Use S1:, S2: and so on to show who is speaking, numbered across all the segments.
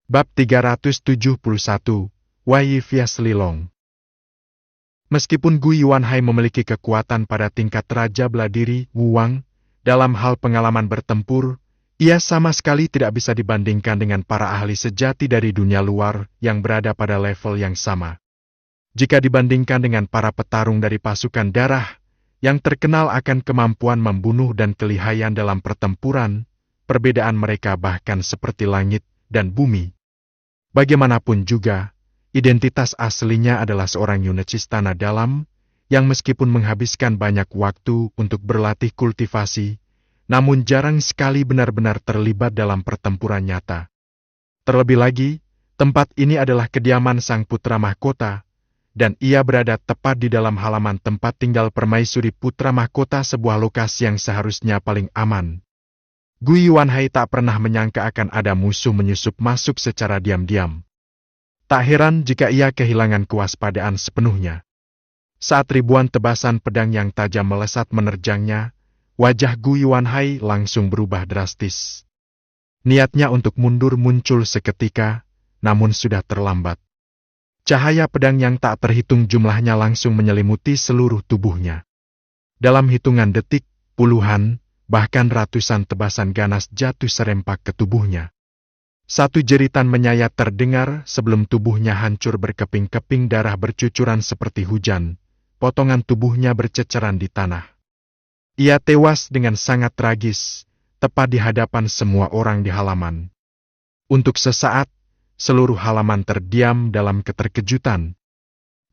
S1: Bab 371, Wei Vias Lilong. Meskipun Gu Yuanhai memiliki kekuatan pada tingkat Raja Beladiri, Wuwang, dalam hal pengalaman bertempur, ia sama sekali tidak bisa dibandingkan dengan para ahli sejati dari dunia luar yang berada pada level yang sama. Jika dibandingkan dengan para petarung dari pasukan darah, yang terkenal akan kemampuan membunuh dan kelihayan dalam pertempuran, perbedaan mereka bahkan seperti langit dan bumi. Bagaimanapun juga, identitas aslinya adalah seorang yunet istana dalam, yang meskipun menghabiskan banyak waktu untuk berlatih kultivasi, namun jarang sekali benar-benar terlibat dalam pertempuran nyata. Terlebih lagi, tempat ini adalah kediaman sang putra mahkota, dan ia berada tepat di dalam halaman tempat tinggal permaisuri putra mahkota, sebuah lokasi yang seharusnya paling aman. Gu Yuanhai tak pernah menyangka akan ada musuh menyusup masuk secara diam-diam. Tak heran jika ia kehilangan kewaspadaan sepenuhnya. Saat ribuan tebasan pedang yang tajam melesat menerjangnya, wajah Gu Yuanhai langsung berubah drastis. Niatnya untuk mundur muncul seketika, namun sudah terlambat. Cahaya pedang yang tak terhitung jumlahnya langsung menyelimuti seluruh tubuhnya. Dalam hitungan detik, puluhan, bahkan ratusan tebasan ganas jatuh serempak ke tubuhnya. Satu jeritan menyayat terdengar sebelum tubuhnya hancur berkeping-keping, darah bercucuran seperti hujan, potongan tubuhnya berceceran di tanah. Ia tewas dengan sangat tragis, tepat di hadapan semua orang di halaman. Untuk sesaat, seluruh halaman terdiam dalam keterkejutan.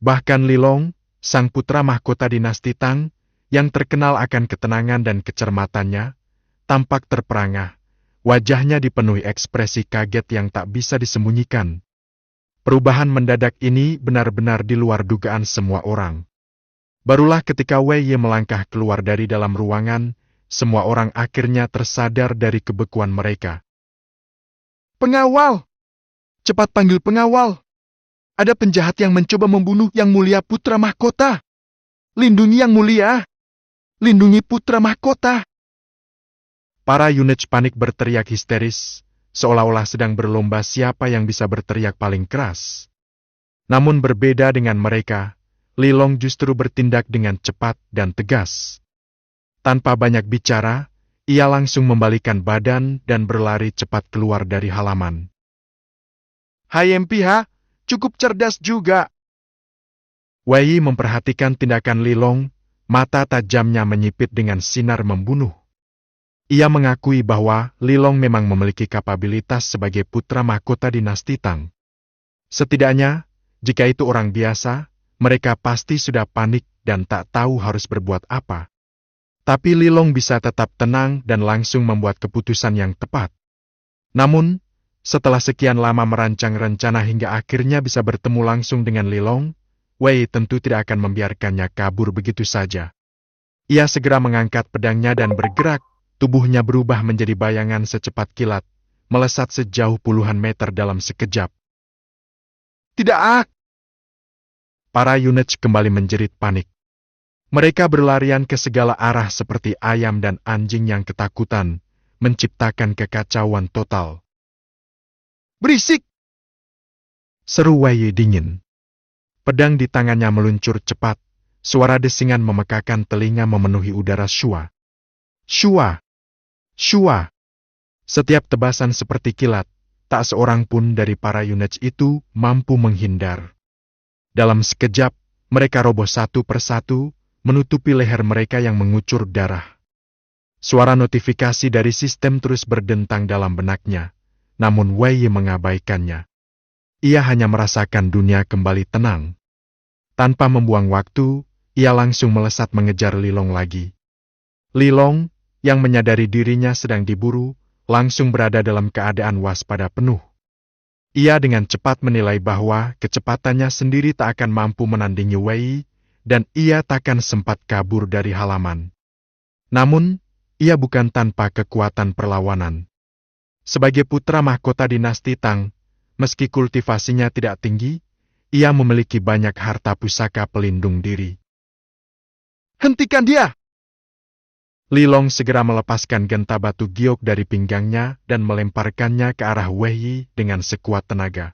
S1: Bahkan Lilong, sang putra mahkota dinasti Tang, yang terkenal akan ketenangan dan kecermatannya, tampak terperangah. Wajahnya dipenuhi ekspresi kaget yang tak bisa disembunyikan. Perubahan mendadak ini benar-benar di luar dugaan semua orang. Barulah ketika Wei Ye melangkah keluar dari dalam ruangan, semua orang akhirnya tersadar dari kebekuan mereka. "Pengawal! Cepat panggil pengawal! Ada penjahat yang mencoba membunuh Yang Mulia Putra Mahkota! Lindungi Yang Mulia! Lindungi Putra Mahkota!" Para yunet panik berteriak histeris, seolah-olah sedang berlomba siapa yang bisa berteriak paling keras. Namun berbeda dengan mereka, Lilong justru bertindak dengan cepat dan tegas. Tanpa banyak bicara, ia langsung membalikkan badan dan berlari cepat keluar dari halaman. "Hai MPH, cukup cerdas juga." Wei memperhatikan tindakan Lilong, mata tajamnya menyipit dengan sinar membunuh. Ia mengakui bahwa Lilong memang memiliki kapabilitas sebagai putra mahkota dinasti Tang. Setidaknya, jika itu orang biasa, mereka pasti sudah panik dan tak tahu harus berbuat apa. Tapi Lilong bisa tetap tenang dan langsung membuat keputusan yang tepat. Namun, setelah sekian lama merancang rencana hingga akhirnya bisa bertemu langsung dengan Lilong, Wei tentu tidak akan membiarkannya kabur begitu saja. Ia segera mengangkat pedangnya dan bergerak. Tubuhnya berubah menjadi bayangan secepat kilat, melesat sejauh puluhan meter dalam sekejap. "Tidak!" Para yunet kembali menjerit panik. Mereka berlarian ke segala arah seperti ayam dan anjing yang ketakutan, menciptakan kekacauan total. "Berisik!" seru Wei dingin. Pedang di tangannya meluncur cepat, suara desingan memekakan telinga memenuhi udara. Shua! Shua! Shua! Setiap tebasan seperti kilat, tak seorang pun dari para yunet itu mampu menghindar. Dalam sekejap, mereka roboh satu persatu, menutupi leher mereka yang mengucur darah. Suara notifikasi dari sistem terus berdentang dalam benaknya, namun Wei mengabaikannya. Ia hanya merasakan dunia kembali tenang. Tanpa membuang waktu, ia langsung melesat mengejar Lilong lagi. Lilong, yang menyadari dirinya sedang diburu, langsung berada dalam keadaan waspada penuh. Ia dengan cepat menilai bahwa kecepatannya sendiri tak akan mampu menandingi Wei, dan ia takkan sempat kabur dari halaman. Namun, ia bukan tanpa kekuatan perlawanan. Sebagai putra mahkota dinasti Tang, meski kultivasinya tidak tinggi, ia memiliki banyak harta pusaka pelindung diri. "Hentikan dia!" Lilong segera melepaskan genta batu giok dari pinggangnya dan melemparkannya ke arah Wei Yi dengan sekuat tenaga.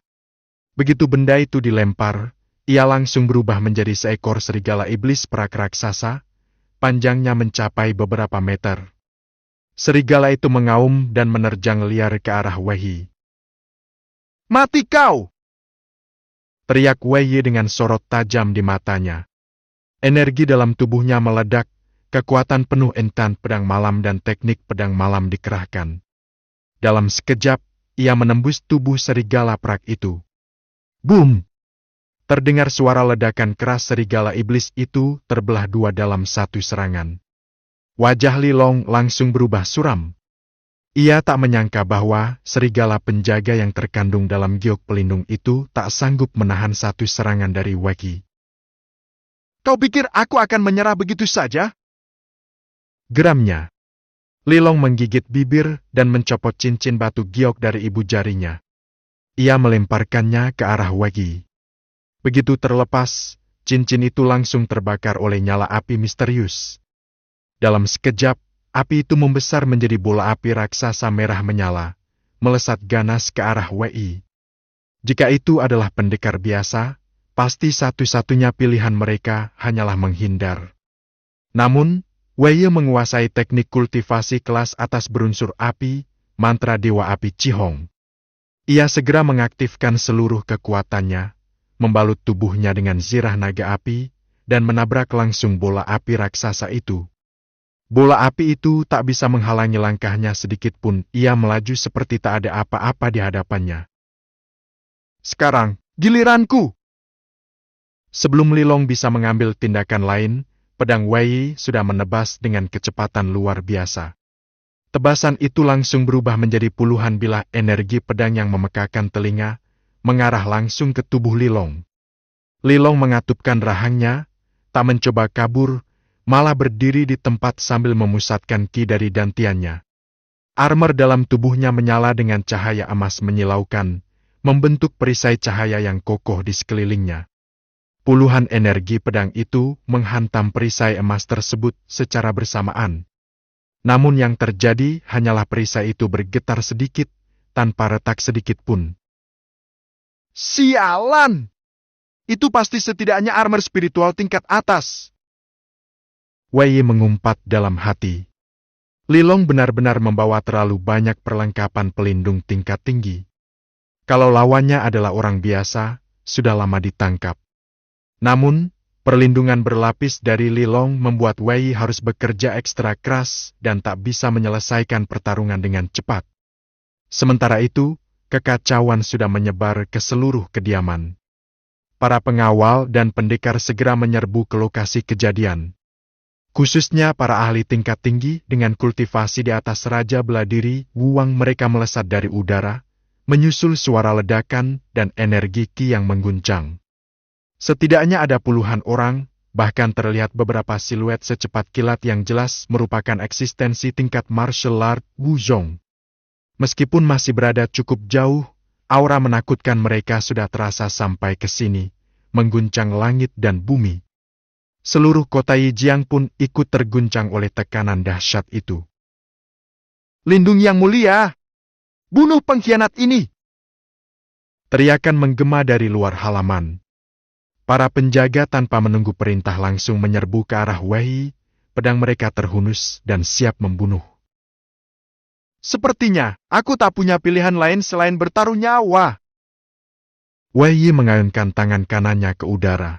S1: Begitu benda itu dilempar, ia langsung berubah menjadi seekor serigala iblis perak raksasa, panjangnya mencapai beberapa meter. Serigala itu mengaum dan menerjang liar ke arah Wei Yi. "Mati kau!" teriak Wei Yi dengan sorot tajam di matanya. Energi dalam tubuhnya meledak. Kekuatan penuh entan pedang malam dan teknik pedang malam dikerahkan. Dalam sekejap, ia menembus tubuh serigala perak itu. Boom! Terdengar suara ledakan keras, serigala iblis itu terbelah dua dalam satu serangan. Wajah Lilong langsung berubah suram. Ia tak menyangka bahwa serigala penjaga yang terkandung dalam giok pelindung itu tak sanggup menahan satu serangan dari Wei Yi. "Kau pikir aku akan menyerah begitu saja?" geramnya. Lilong menggigit bibir dan mencopot cincin batu giok dari ibu jarinya. Ia melemparkannya ke arah Wei Yi. Begitu terlepas, cincin itu langsung terbakar oleh nyala api misterius. Dalam sekejap, api itu membesar menjadi bola api raksasa merah menyala, melesat ganas ke arah Wei Yi. Jika itu adalah pendekar biasa, pasti satu-satunya pilihan mereka hanyalah menghindar. Namun, Wei Yi menguasai teknik kultivasi kelas atas berunsur api, mantra Dewa Api Cihong. Ia segera mengaktifkan seluruh kekuatannya, membalut tubuhnya dengan zirah naga api, dan menabrak langsung bola api raksasa itu. Bola api itu tak bisa menghalangi langkahnya sedikit pun, ia melaju seperti tak ada apa-apa di hadapannya. "Sekarang, giliranku!" Sebelum Lilong bisa mengambil tindakan lain, pedang Wei Yi sudah menebas dengan kecepatan luar biasa. Tebasan itu langsung berubah menjadi puluhan bilah energi pedang yang memekakan telinga, mengarah langsung ke tubuh Lilong. Lilong mengatupkan rahangnya, tak mencoba kabur, malah berdiri di tempat sambil memusatkan ki dari dantiannya. Armor dalam tubuhnya menyala dengan cahaya emas menyilaukan, membentuk perisai cahaya yang kokoh di sekelilingnya. Puluhan energi pedang itu menghantam perisai emas tersebut secara bersamaan. Namun yang terjadi hanyalah perisai itu bergetar sedikit, tanpa retak sedikit pun. "Sialan! Itu pasti setidaknya armor spiritual tingkat atas." Wei Yi mengumpat dalam hati. Lilong benar-benar membawa terlalu banyak perlengkapan pelindung tingkat tinggi. Kalau lawannya adalah orang biasa, sudah lama ditangkap. Namun, perlindungan berlapis dari Lilong membuat Wei Yi harus bekerja ekstra keras dan tak bisa menyelesaikan pertarungan dengan cepat. Sementara itu, kekacauan sudah menyebar ke seluruh kediaman. Para pengawal dan pendekar segera menyerbu ke lokasi kejadian. Khususnya para ahli tingkat tinggi dengan kultivasi di atas Raja Beladiri Wuwang, mereka melesat dari udara, menyusul suara ledakan dan energi ki yang mengguncang. Setidaknya ada puluhan orang, bahkan terlihat beberapa siluet secepat kilat yang jelas merupakan eksistensi tingkat martial art Wuzhong. Meskipun masih berada cukup jauh, aura menakutkan mereka sudah terasa sampai ke sini, mengguncang langit dan bumi. Seluruh kota Yijiang pun ikut terguncang oleh tekanan dahsyat itu. "Lindung yang mulia! Bunuh pengkhianat ini!" Teriakan menggema dari luar halaman. Para penjaga tanpa menunggu perintah langsung menyerbu ke arah Wei Yi, pedang mereka terhunus dan siap membunuh. "Sepertinya, aku tak punya pilihan lain selain bertaruh nyawa." Wei Yi mengayunkan tangan kanannya ke udara.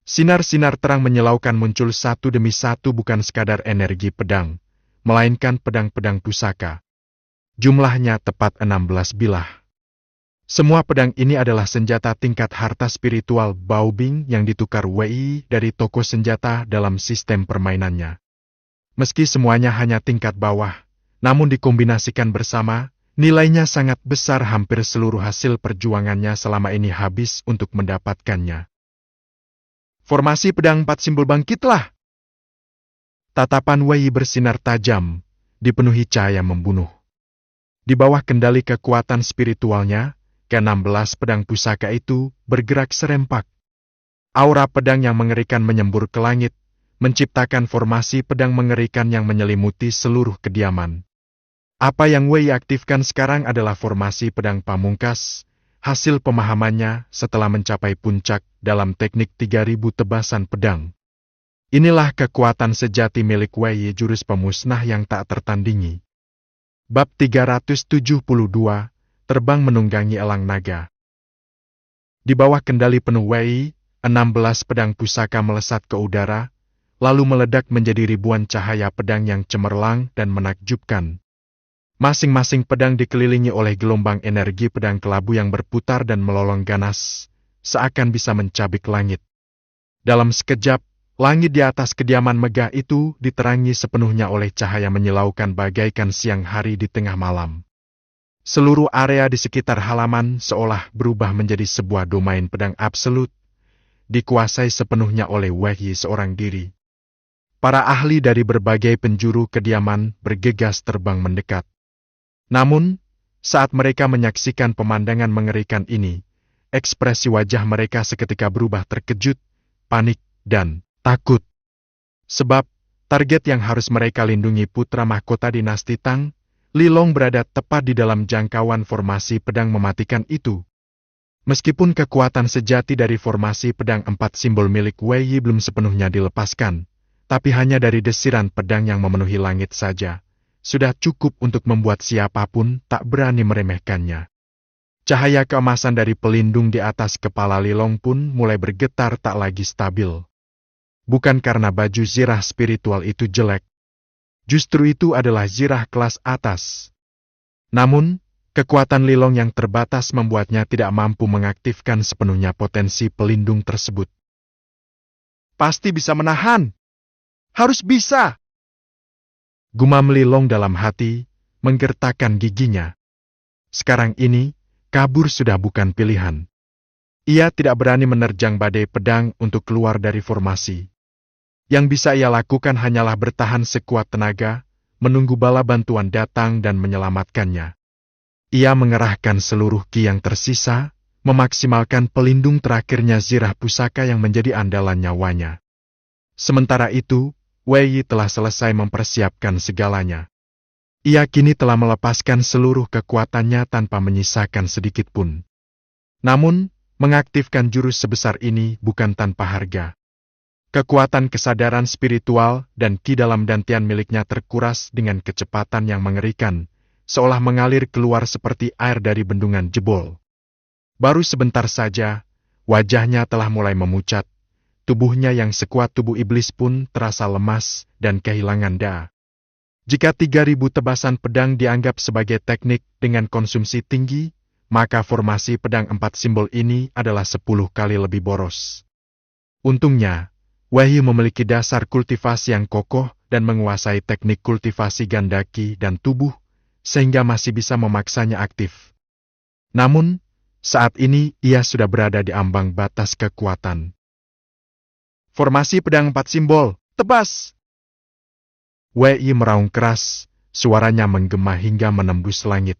S1: Sinar-sinar terang menyilaukan muncul satu demi satu, bukan sekadar energi pedang, melainkan pedang-pedang pusaka. Jumlahnya tepat 16 bilah. Semua pedang ini adalah senjata tingkat harta spiritual Baobing yang ditukar Wei Yi dari toko senjata dalam sistem permainannya. Meski semuanya hanya tingkat bawah, namun dikombinasikan bersama, nilainya sangat besar, hampir seluruh hasil perjuangannya selama ini habis untuk mendapatkannya. "Formasi pedang 4 simbol bangkitlah!" Tatapan Wei Yi bersinar tajam, dipenuhi cahaya membunuh. Di bawah kendali kekuatan spiritualnya, ke-16 pedang pusaka itu bergerak serempak. Aura pedang yang mengerikan menyembur ke langit, menciptakan formasi pedang mengerikan yang menyelimuti seluruh kediaman. Apa yang Wei aktifkan sekarang adalah formasi pedang pamungkas, hasil pemahamannya setelah mencapai puncak dalam teknik 3000 tebasan pedang. Inilah kekuatan sejati milik Wei, jurus pemusnah yang tak tertandingi. Bab 372, Terbang menunggangi elang naga. Di bawah kendali penuh Wei, 16 pedang pusaka melesat ke udara, lalu meledak menjadi ribuan cahaya pedang yang cemerlang dan menakjubkan. Masing-masing pedang dikelilingi oleh gelombang energi pedang kelabu yang berputar dan melolong ganas, seakan bisa mencabik langit. Dalam sekejap, langit di atas kediaman megah itu diterangi sepenuhnya oleh cahaya menyilaukan bagaikan siang hari di tengah malam. Seluruh area di sekitar halaman seolah berubah menjadi sebuah domain pedang absolut, dikuasai sepenuhnya oleh Wei seorang diri. Para ahli dari berbagai penjuru kediaman bergegas terbang mendekat. Namun, saat mereka menyaksikan pemandangan mengerikan ini, ekspresi wajah mereka seketika berubah terkejut, panik, dan takut. Sebab, target yang harus mereka lindungi putra mahkota dinasti Tang, Li Long berada tepat di dalam jangkauan formasi pedang mematikan itu. Meskipun kekuatan sejati dari formasi pedang 4 simbol milik Wei belum sepenuhnya dilepaskan, tapi hanya dari desiran pedang yang memenuhi langit saja, sudah cukup untuk membuat siapapun tak berani meremehkannya. Cahaya keemasan dari pelindung di atas kepala Li Long pun mulai bergetar tak lagi stabil. Bukan karena baju zirah spiritual itu jelek. Justru itu adalah zirah kelas atas. Namun, kekuatan Li Long yang terbatas membuatnya tidak mampu mengaktifkan sepenuhnya potensi pelindung tersebut. Pasti bisa menahan. Harus bisa. Gumam Li Long dalam hati, menggertakkan giginya. Sekarang ini, kabur sudah bukan pilihan. Ia tidak berani menerjang badai pedang untuk keluar dari formasi. Yang bisa ia lakukan hanyalah bertahan sekuat tenaga, menunggu bala bantuan datang dan menyelamatkannya. Ia mengerahkan seluruh ki yang tersisa, memaksimalkan pelindung terakhirnya zirah pusaka yang menjadi andalan nyawanya. Sementara itu, Wei telah selesai mempersiapkan segalanya. Ia kini telah melepaskan seluruh kekuatannya tanpa menyisakan sedikit pun. Namun, mengaktifkan jurus sebesar ini bukan tanpa harga. Kekuatan kesadaran spiritual dan ki dalam dantian miliknya terkuras dengan kecepatan yang mengerikan, seolah mengalir keluar seperti air dari bendungan jebol. Baru sebentar saja, wajahnya telah mulai memucat. Tubuhnya yang sekuat tubuh iblis pun terasa lemas dan kehilangan daya. Jika 3000 tebasan pedang dianggap sebagai teknik dengan konsumsi tinggi, maka formasi pedang 4 simbol ini adalah 10 kali lebih boros. Untungnya, Wei memiliki dasar kultivasi yang kokoh dan menguasai teknik kultivasi gandaki dan tubuh, sehingga masih bisa memaksanya aktif. Namun, saat ini ia sudah berada di ambang batas kekuatan. Formasi pedang 4 simbol, tebas! Wei meraung keras, suaranya menggema hingga menembus langit.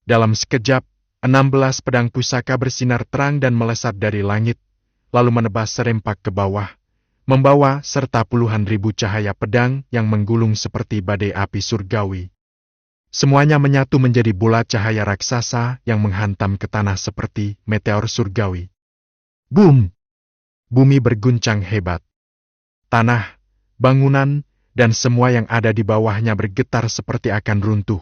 S1: Dalam sekejap, 16 pedang pusaka bersinar terang dan melesat dari langit, lalu menebas serempak ke bawah, membawa serta puluhan ribu cahaya pedang yang menggulung seperti badai api surgawi. Semuanya menyatu menjadi bola cahaya raksasa yang menghantam ke tanah seperti meteor surgawi. Boom! Bumi berguncang hebat. Tanah, bangunan, dan semua yang ada di bawahnya bergetar seperti akan runtuh.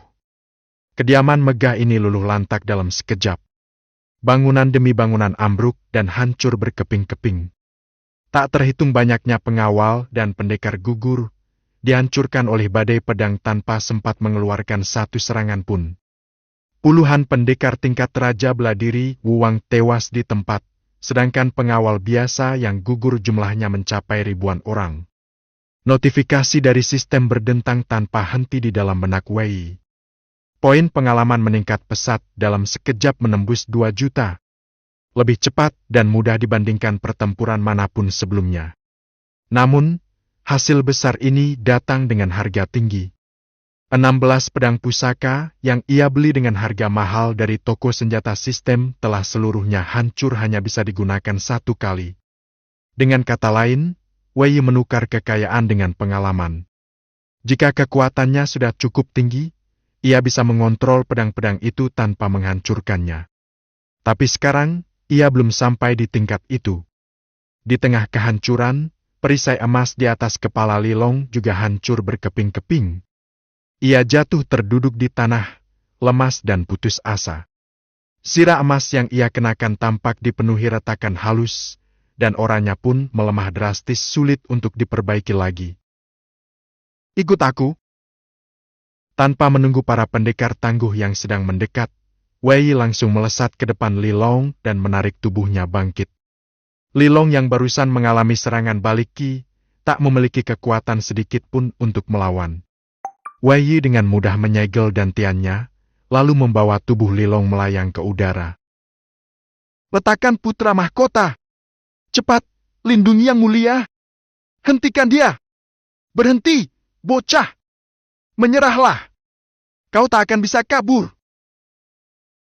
S1: Kediaman megah ini luluh lantak dalam sekejap. Bangunan demi bangunan ambruk dan hancur berkeping-keping. Tak terhitung banyaknya pengawal dan pendekar gugur, dihancurkan oleh badai pedang tanpa sempat mengeluarkan satu serangan pun. Puluhan pendekar tingkat Raja Beladiri Wuwang tewas di tempat, sedangkan pengawal biasa yang gugur jumlahnya mencapai ribuan orang. Notifikasi dari sistem berdentang tanpa henti di dalam benak Wei. Poin pengalaman meningkat pesat dalam sekejap menembus 2 juta. Lebih cepat dan mudah dibandingkan pertempuran manapun sebelumnya. Namun, hasil besar ini datang dengan harga tinggi. 16 pedang pusaka yang ia beli dengan harga mahal dari toko senjata sistem telah seluruhnya hancur hanya bisa digunakan 1 kali. Dengan kata lain, Wei Yi menukar kekayaan dengan pengalaman. Jika kekuatannya sudah cukup tinggi, ia bisa mengontrol pedang-pedang itu tanpa menghancurkannya. Tapi sekarang, ia belum sampai di tingkat itu. Di tengah kehancuran, perisai emas di atas kepala Li Long juga hancur berkeping-keping. Ia jatuh terduduk di tanah, lemas dan putus asa. Sirah emas yang ia kenakan tampak dipenuhi retakan halus, dan orangnya pun melemah drastis, sulit untuk diperbaiki lagi. "Ikut aku." Tanpa menunggu para pendekar tangguh yang sedang mendekat, Wei Yi langsung melesat ke depan Li Long dan menarik tubuhnya bangkit. Li Long yang barusan mengalami serangan balik Qi, tak memiliki kekuatan sedikit pun untuk melawan. Wei Yi dengan mudah menyegel dantiannya, lalu membawa tubuh Li Long melayang ke udara. "Letakkan putra mahkota! Cepat, lindungi yang mulia! Hentikan dia! Berhenti, bocah! Menyerahlah! Kau tak akan bisa kabur!"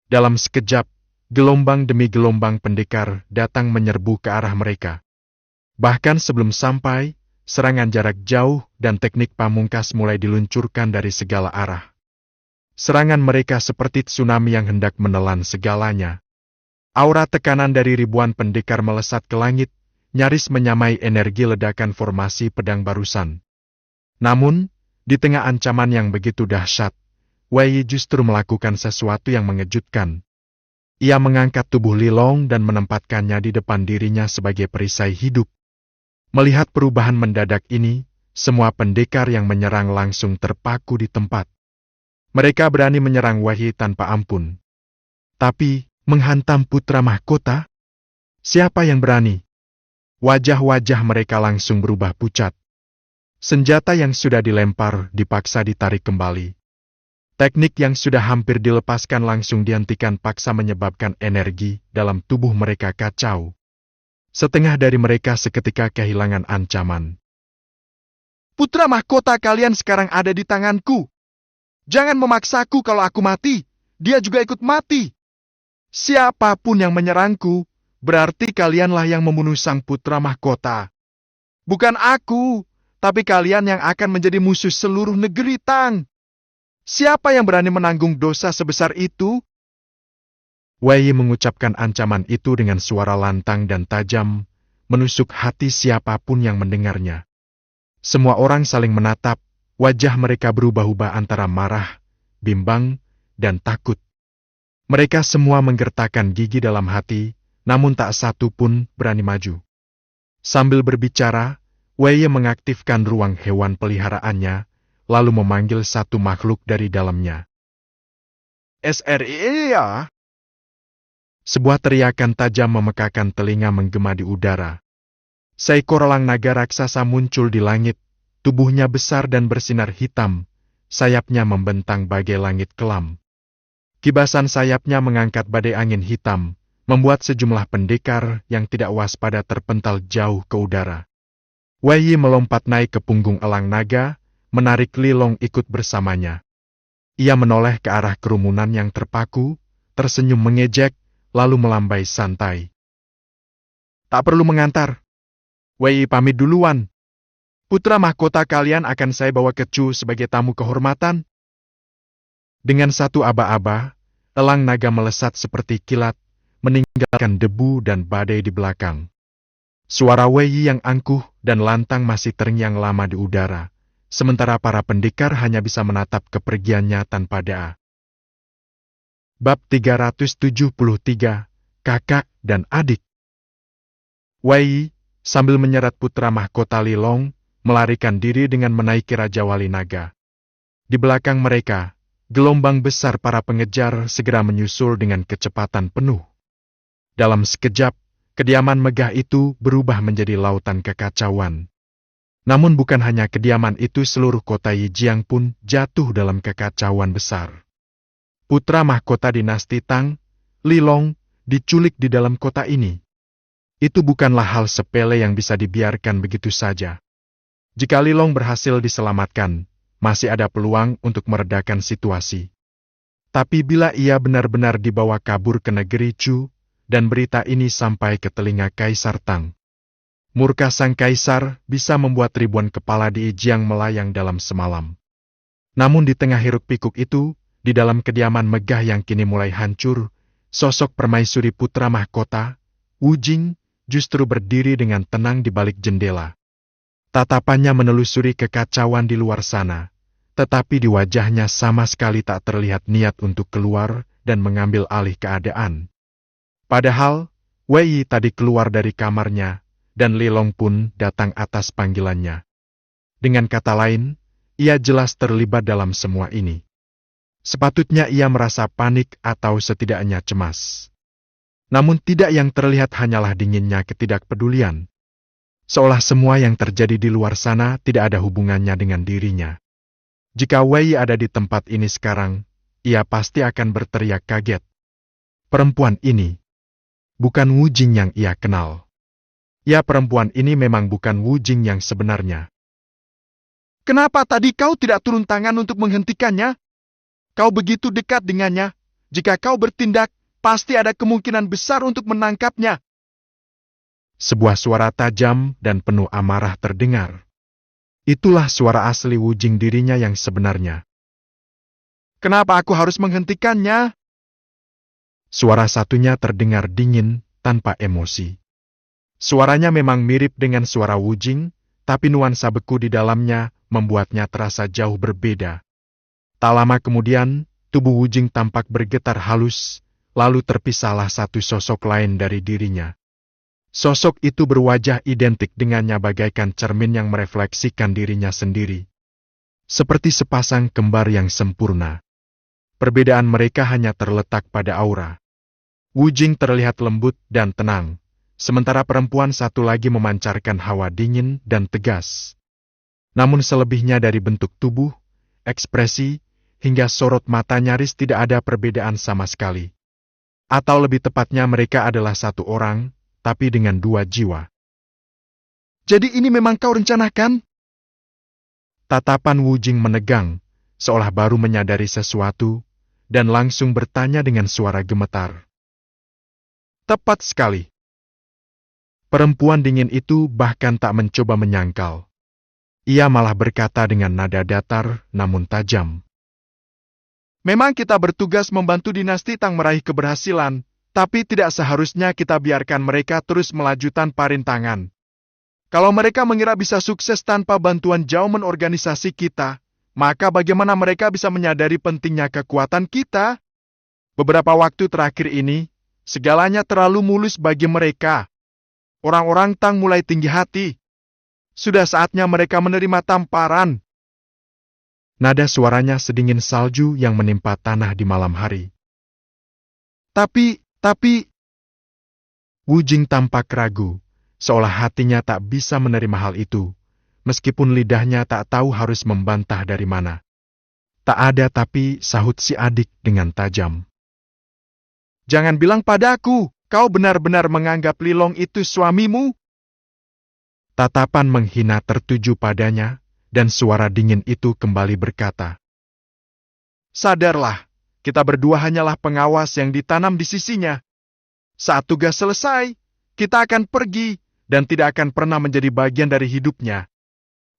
S1: Dalam sekejap, gelombang demi gelombang pendekar datang menyerbu ke arah mereka. Bahkan sebelum sampai, serangan jarak jauh dan teknik pamungkas mulai diluncurkan dari segala arah. Serangan mereka seperti tsunami yang hendak menelan segalanya. Aura tekanan dari ribuan pendekar melesat ke langit, nyaris menyamai energi ledakan formasi pedang barusan. Namun, di tengah ancaman yang begitu dahsyat, Wei Yi justru melakukan sesuatu yang mengejutkan. Ia mengangkat tubuh Li Long dan menempatkannya di depan dirinya sebagai perisai hidup. Melihat perubahan mendadak ini, semua pendekar yang menyerang langsung terpaku di tempat. Mereka berani menyerang Wei Yi tanpa ampun. Tapi, menghantam putra mahkota? Siapa yang berani? Wajah-wajah mereka langsung berubah pucat. Senjata yang sudah dilempar dipaksa ditarik kembali. Teknik yang sudah hampir dilepaskan langsung dihentikan paksa, menyebabkan energi dalam tubuh mereka kacau. Setengah dari mereka seketika kehilangan ancaman. "Putra mahkota kalian sekarang ada di tanganku. Jangan memaksaku, kalau aku mati, dia juga ikut mati. Siapapun yang menyerangku, berarti kalianlah yang membunuh sang putra mahkota. Bukan aku, tapi kalian yang akan menjadi musuh seluruh negeri Tang. Siapa yang berani menanggung dosa sebesar itu?" Wei Yi mengucapkan ancaman itu dengan suara lantang dan tajam, menusuk hati siapapun yang mendengarnya. Semua orang saling menatap, wajah mereka berubah-ubah antara marah, bimbang, dan takut. Mereka semua menggertakkan gigi dalam hati, namun tak satu pun berani maju. Sambil berbicara, Wei Yi mengaktifkan ruang hewan peliharaannya, lalu memanggil satu makhluk dari dalamnya. "SRI ya!" Sebuah teriakan tajam memekakan telinga menggema di udara. Seekor elang naga raksasa muncul di langit, tubuhnya besar dan bersinar hitam, sayapnya membentang bagai langit kelam. Kibasan sayapnya mengangkat badai angin hitam, membuat sejumlah pendekar yang tidak waspada terpental jauh ke udara. Wei Yi melompat naik ke punggung elang naga, menarik Li Long ikut bersamanya. Ia menoleh ke arah kerumunan yang terpaku, tersenyum mengejek, lalu melambai santai. "Tak perlu mengantar. Wei Yi pamit duluan. Putra mahkota kalian akan saya bawa ke Chu sebagai tamu kehormatan." Dengan satu aba-aba, elang naga melesat seperti kilat, meninggalkan debu dan badai di belakang. Suara Wei Yi yang angkuh dan lantang masih terngiang lama di udara, sementara para pendekar hanya bisa menatap kepergiannya tanpa daya. Bab 373, Kakak dan Adik. Wei Yi, sambil menyeret putra mahkota Li Long, melarikan diri dengan menaiki Raja Wali Naga. Di belakang mereka, gelombang besar para pengejar segera menyusul dengan kecepatan penuh. Dalam sekejap, kediaman megah itu berubah menjadi lautan kekacauan. Namun bukan hanya kediaman itu, seluruh kota Yijiang pun jatuh dalam kekacauan besar. Putra mahkota dinasti Tang, Li Long, diculik di dalam kota ini. Itu bukanlah hal sepele yang bisa dibiarkan begitu saja. Jika Li Long berhasil diselamatkan, masih ada peluang untuk meredakan situasi. Tapi bila ia benar-benar dibawa kabur ke negeri Chu, dan berita ini sampai ke telinga Kaisar Tang, Murka sang kaisar bisa membuat ribuan kepala di Ijiang melayang dalam semalam. Namun di tengah hiruk-pikuk itu, di dalam kediaman megah yang kini mulai hancur, sosok permaisuri putra mahkota, Wu Jing, justru berdiri dengan tenang di balik jendela. Tatapannya menelusuri kekacauan di luar sana, tetapi di wajahnya sama sekali tak terlihat niat untuk keluar dan mengambil alih keadaan. Padahal, Wei Yi tadi keluar dari kamarnya, dan Li Long pun datang atas panggilannya. Dengan kata lain, ia jelas terlibat dalam semua ini. Sepatutnya ia merasa panik atau setidaknya cemas. Namun tidak, yang terlihat hanyalah dinginnya ketidakpedulian. Seolah semua yang terjadi di luar sana tidak ada hubungannya dengan dirinya. Jika Wei Yi ada di tempat ini sekarang, ia pasti akan berteriak kaget. Perempuan ini bukan Wu Jing yang ia kenal. Ya, perempuan ini memang bukan Wu Jing yang sebenarnya. Kenapa tadi kau tidak turun tangan untuk menghentikannya? Kau begitu dekat dengannya. Jika kau bertindak, pasti ada kemungkinan besar untuk menangkapnya. Sebuah suara tajam dan penuh amarah terdengar. Itulah suara asli Wu Jing, dirinya yang sebenarnya. Kenapa aku harus menghentikannya? Suara satunya terdengar dingin, tanpa emosi. Suaranya memang mirip dengan suara Wu Jing, tapi nuansa beku di dalamnya membuatnya terasa jauh berbeda. Tak lama kemudian, tubuh Wu Jing tampak bergetar halus, lalu terpisahlah satu sosok lain dari dirinya. Sosok itu berwajah identik dengannya bagaikan cermin yang merefleksikan dirinya sendiri. Seperti sepasang kembar yang sempurna. Perbedaan mereka hanya terletak pada aura. Wu Jing terlihat lembut dan tenang, sementara perempuan satu lagi memancarkan hawa dingin dan tegas. Namun selebihnya dari bentuk tubuh, ekspresi, hingga sorot mata nyaris tidak ada perbedaan sama sekali. Atau lebih tepatnya mereka adalah satu orang, tapi dengan dua jiwa. Jadi ini memang kau rencanakan? Tatapan Wu Jing menegang, seolah baru menyadari sesuatu, dan langsung bertanya dengan suara gemetar. Tepat sekali. Perempuan dingin itu bahkan tak mencoba menyangkal. Ia malah berkata dengan nada datar namun tajam. Memang kita bertugas membantu dinasti Tang meraih keberhasilan, tapi tidak seharusnya kita biarkan mereka terus melaju tanpa rintangan. Kalau mereka mengira bisa sukses tanpa bantuan jauman organisasi kita, maka bagaimana mereka bisa menyadari pentingnya kekuatan kita? Beberapa waktu terakhir ini, segalanya terlalu mulus bagi mereka. Orang-orang Tang mulai tinggi hati. Sudah saatnya mereka menerima tamparan. Nada suaranya sedingin salju yang menimpa tanah di malam hari. Tapi... Wu Jing tampak ragu, seolah hatinya tak bisa menerima hal itu, meskipun lidahnya tak tahu harus membantah dari mana. Tak ada tapi, sahut si adik dengan tajam. Jangan bilang padaku, kau benar-benar menganggap Li Long itu suamimu? Tatapan menghina tertuju padanya, dan suara dingin itu kembali berkata. Sadarlah, kita berdua hanyalah pengawas yang ditanam di sisinya. Saat tugas selesai, kita akan pergi, dan tidak akan pernah menjadi bagian dari hidupnya.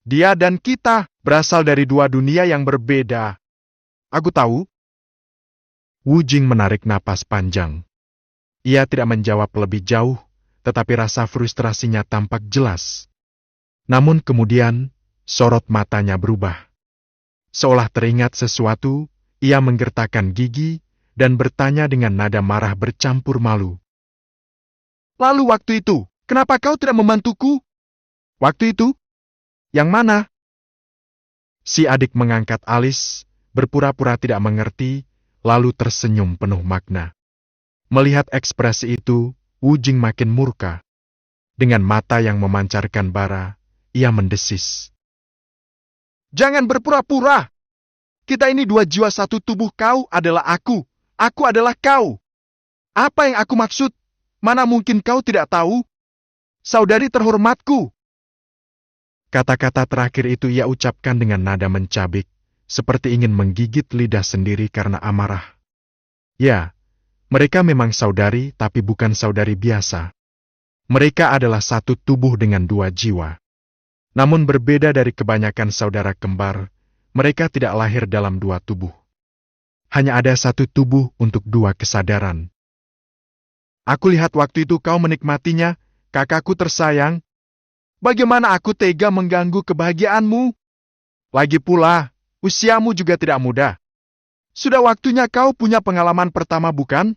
S1: Dia dan kita berasal dari dua dunia yang berbeda. Aku tahu. Wu Jing menarik napas panjang. Ia tidak menjawab lebih jauh, tetapi rasa frustrasinya tampak jelas. Namun kemudian, sorot matanya berubah. Seolah teringat sesuatu, ia menggertakkan gigi, dan bertanya dengan nada marah bercampur malu. Lalu waktu itu, kenapa kau tidak membantuku? Waktu itu? Yang mana? Si adik mengangkat alis, berpura-pura tidak mengerti, lalu tersenyum penuh makna. Melihat ekspresi itu, Wu Jing makin murka. Dengan mata yang memancarkan bara, ia mendesis. Jangan berpura-pura. Kita ini dua jiwa satu tubuh, kau adalah aku adalah kau. Apa yang aku maksud? Mana mungkin kau tidak tahu? Saudari terhormatku. Kata-kata terakhir itu ia ucapkan dengan nada mencabik, seperti ingin menggigit lidah sendiri karena amarah. Ya, mereka memang saudari tapi bukan saudari biasa. Mereka adalah satu tubuh dengan dua jiwa. Namun berbeda dari kebanyakan saudara kembar, mereka tidak lahir dalam dua tubuh. Hanya ada satu tubuh untuk dua kesadaran. Aku lihat waktu itu kau menikmatinya, kakakku tersayang. Bagaimana aku tega mengganggu kebahagiaanmu? Lagi pula, usiamu juga tidak muda. Sudah waktunya kau punya pengalaman pertama, bukan?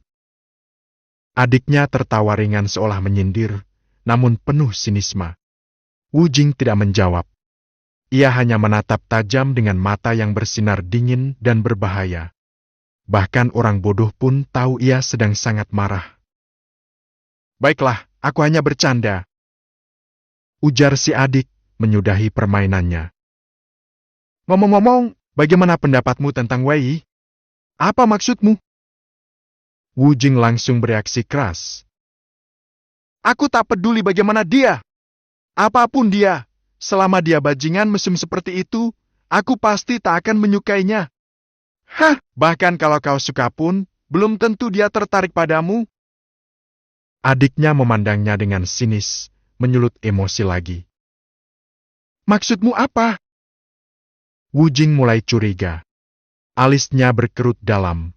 S1: Adiknya tertawa ringan seolah menyindir, namun penuh sinisme. Wu Jing tidak menjawab. Ia hanya menatap tajam dengan mata yang bersinar dingin dan berbahaya. Bahkan orang bodoh pun tahu ia sedang sangat marah. Baiklah, aku hanya bercanda, ujar si adik, menyudahi permainannya. Ngomong-ngomong, bagaimana pendapatmu tentang Wei? Apa maksudmu? Wu Jing langsung bereaksi keras. Aku tak peduli bagaimana dia. Apapun dia, selama dia bajingan mesum seperti itu, aku pasti tak akan menyukainya. Hah, bahkan kalau kau suka pun, belum tentu dia tertarik padamu. Adiknya memandangnya dengan sinis, menyulut emosi lagi. Maksudmu apa? Wu Jing mulai curiga. Alisnya berkerut dalam.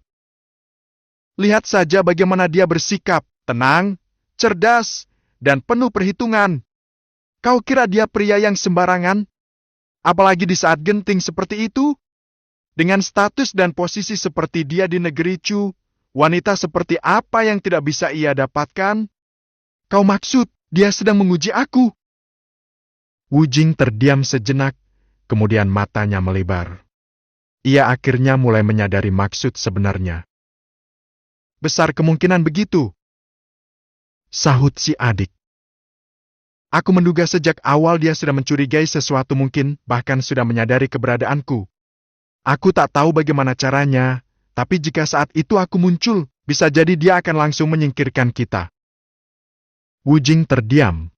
S1: Lihat saja bagaimana dia bersikap, tenang, cerdas, dan penuh perhitungan. Kau kira dia pria yang sembarangan? Apalagi di saat genting seperti itu? Dengan status dan posisi seperti dia di negeri Chu, wanita seperti apa yang tidak bisa ia dapatkan? Kau maksud dia sedang menguji aku? Wu Jing terdiam sejenak, kemudian matanya melebar. Ia akhirnya mulai menyadari maksud sebenarnya. Besar kemungkinan begitu, sahut si adik. Aku menduga sejak awal dia sudah mencurigai sesuatu, mungkin bahkan sudah menyadari keberadaanku. Aku tak tahu bagaimana caranya, tapi jika saat itu aku muncul, bisa jadi dia akan langsung menyingkirkan kita. Wu Jing terdiam.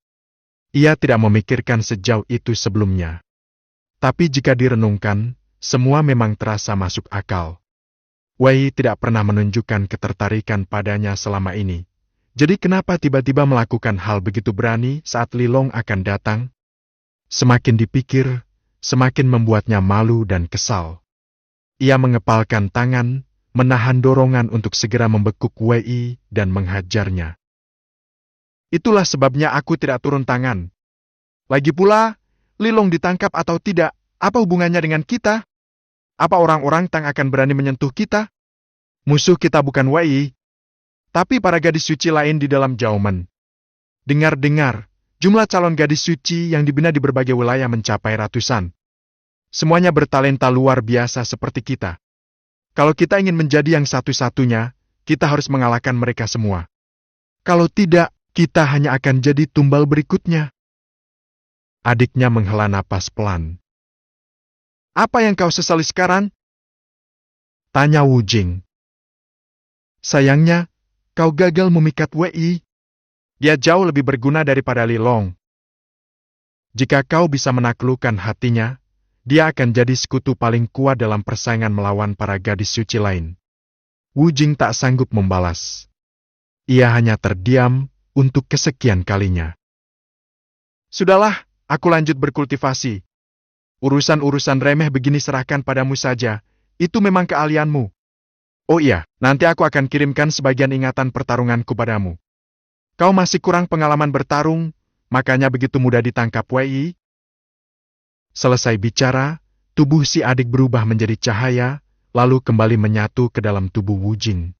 S1: Ia tidak memikirkan sejauh itu sebelumnya. Tapi jika direnungkan, semua memang terasa masuk akal. Wei tidak pernah menunjukkan ketertarikan padanya selama ini. Jadi kenapa tiba-tiba melakukan hal begitu berani saat Li Long akan datang? Semakin dipikir, semakin membuatnya malu dan kesal. Ia mengepalkan tangan, menahan dorongan untuk segera membekuk Wei dan menghajarnya. Itulah sebabnya aku tidak turun tangan. Lagi pula, Li Long ditangkap atau tidak, apa hubungannya dengan kita? Apa orang-orang Tang akan berani menyentuh kita? Musuh kita bukan Wei, tapi para gadis suci lain di dalam Zhaomen. Dengar-dengar, jumlah calon gadis suci yang dibina di berbagai wilayah mencapai ratusan. Semuanya bertalenta luar biasa seperti kita. Kalau kita ingin menjadi yang satu-satunya, kita harus mengalahkan mereka semua. Kalau tidak, kita hanya akan jadi tumbal berikutnya. Adiknya menghela napas pelan. Apa yang kau sesali sekarang? Tanya Wu Jing. Sayangnya, kau gagal memikat Wei. Dia jauh lebih berguna daripada Li Long. Jika kau bisa menaklukkan hatinya, dia akan jadi sekutu paling kuat dalam persaingan melawan para gadis suci lain. Wu Jing tak sanggup membalas. Ia hanya terdiam untuk kesekian kalinya. Sudahlah, aku lanjut berkultivasi. Urusan-urusan remeh begini serahkan padamu saja, itu memang keahlianmu. Oh iya, nanti aku akan kirimkan sebagian ingatan pertarunganku padamu. Kau masih kurang pengalaman bertarung, makanya begitu mudah ditangkap Wei. Selesai bicara, tubuh si adik berubah menjadi cahaya, lalu kembali menyatu ke dalam tubuh Wu Jing.